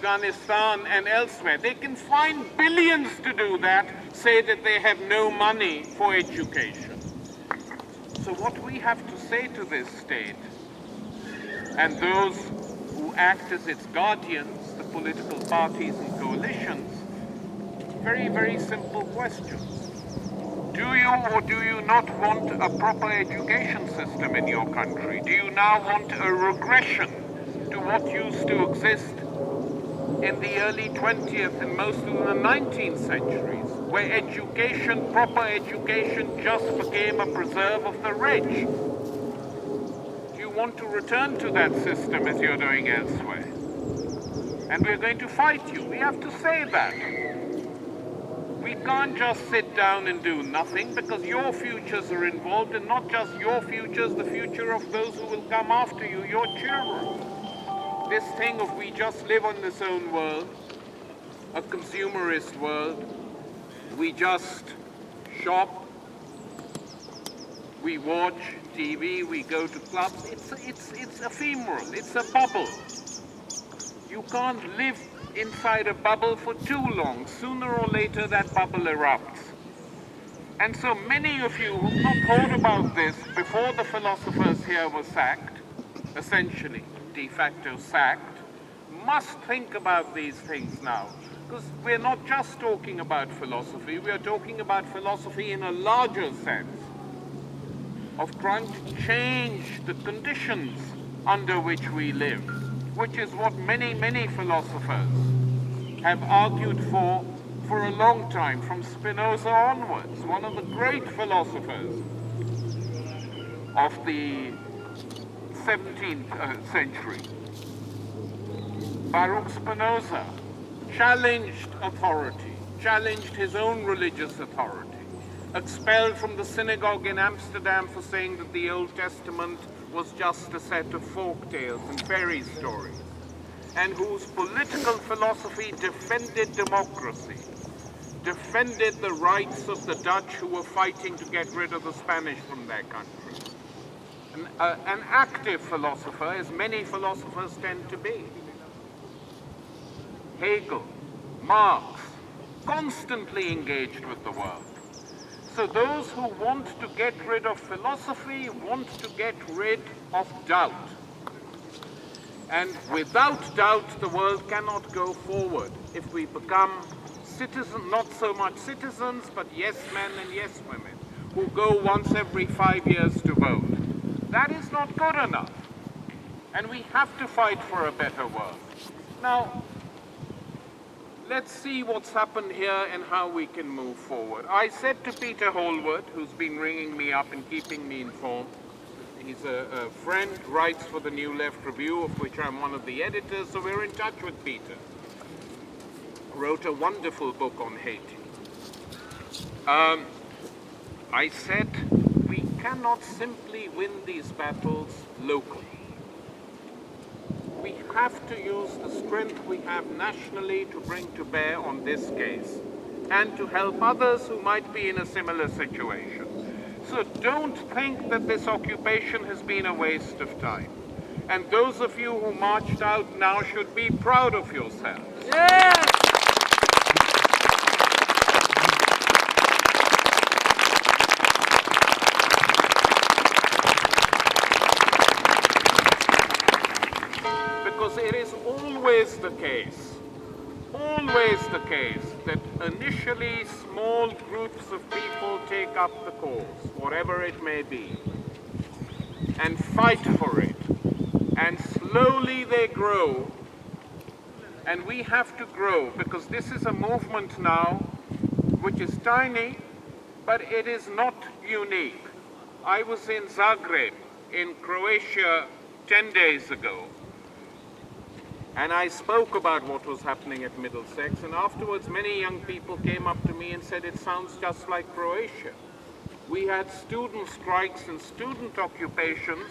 Afghanistan and elsewhere. They can find billions to do that, say that they have no money for education. So what we have to say to this state, and those who act as its guardians, the political parties and coalitions, very, very simple questions. Do you or do you not want a proper education system in your country? Do you now want a regression to what used to exist in the early 20th and most of the 19th centuries, where education, proper education, just became a preserve of the rich? Do you want to return to that system as you're doing elsewhere? And we're going to fight you. We have to say that. We can't just sit down and do nothing, because your futures are involved, and not just your futures, the future of those who will come after you, your children. This thing of we just live on this own world, a consumerist world, we just shop, we watch TV, we go to clubs, it's ephemeral, it's a bubble. You can't live inside a bubble for too long. Sooner or later that bubble erupts. And so many of you who've not thought about this before the philosophers here were sacked, essentially de facto sacked, must think about these things now. Because we're not just talking about philosophy, we are talking about philosophy in a larger sense of trying to change the conditions under which we live, which is what many, many philosophers have argued for a long time, from Spinoza onwards, one of the great philosophers of the 17th century. Baruch Spinoza challenged authority, challenged his own religious authority, expelled from the synagogue in Amsterdam for saying that the Old Testament was just a set of folk tales and fairy stories, and whose political philosophy defended democracy, defended the rights of the Dutch who were fighting to get rid of the Spanish from their country. An active philosopher, as many philosophers tend to be. Hegel, Marx, constantly engaged with the world. So those who want to get rid of philosophy want to get rid of doubt. And without doubt, the world cannot go forward if we become citizens, not so much citizens, but yes men and yes women, who go once every 5 years to vote. That is not good enough. And we have to fight for a better world. Now, let's see what's happened here and how we can move forward. I said to Peter Holwood, who's been ringing me up and keeping me informed, he's a friend, writes for the New Left Review, of which I'm one of the editors, so we're in touch with Peter. Wrote a wonderful book on Haiti. I said, we cannot simply win these battles locally. We have to use the strength we have nationally to bring to bear on this case, and to help others who might be in a similar situation. So don't think that this occupation has been a waste of time. And those of you who marched out now should be proud of yourselves. Yes! Because it is always the case that initially small groups of people take up the cause, whatever it may be, and fight for it, and slowly they grow, and we have to grow, because this is a movement now which is tiny, but it is not unique. I was in Zagreb, in Croatia, 10 days ago, and I spoke about what was happening at Middlesex, and afterwards many young people came up to me and said, it sounds just like Croatia. We had student strikes and student occupations,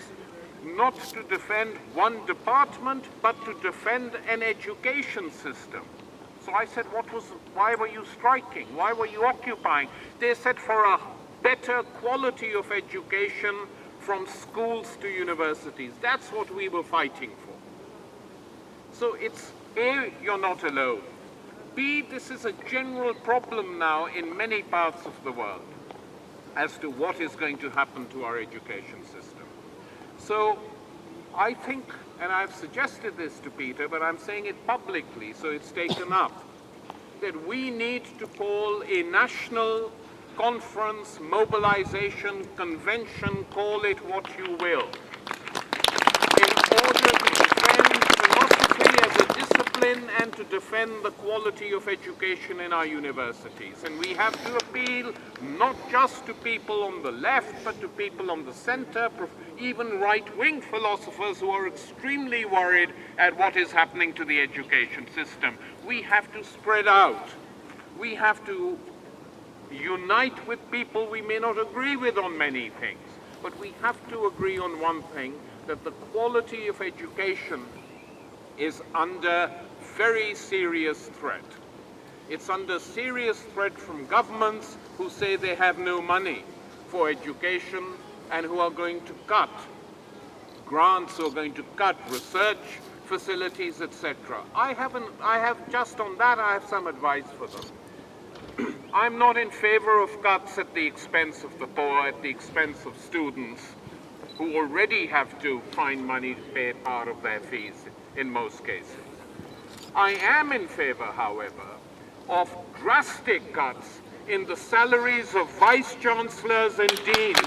not to defend one department, but to defend an education system. So I said, why were you striking? Why were you occupying? They said, for a better quality of education from schools to universities. That's what we were fighting for. So it's A, you're not alone. B, this is a general problem now in many parts of the world as to what is going to happen to our education system. So I think, and I've suggested this to Peter, but I'm saying it publicly so it's taken up, that we need to call a national conference, mobilization, convention, call it what you will, in order to defend philosophy as a discipline and to defend the quality of education in our universities. And we have to appeal not just to people on the left, but to people on the center, even right-wing philosophers who are extremely worried at what is happening to the education system. We have to spread out. We have to unite with people we may not agree with on many things, but we have to agree on one thing, that the quality of education is under very serious threat. It's under serious threat from governments who say they have no money for education and who are going to cut grants, who are going to cut research facilities, etc. I have just on that, I have some advice for them. I'm not in favor of cuts at the expense of the poor, at the expense of students who already have to find money to pay part of their fees in most cases. I am in favor, however, of drastic cuts in the salaries of vice-chancellors and deans.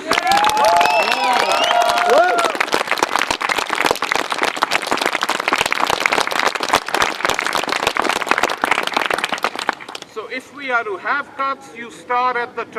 So if we are to have cuts, you start at the top.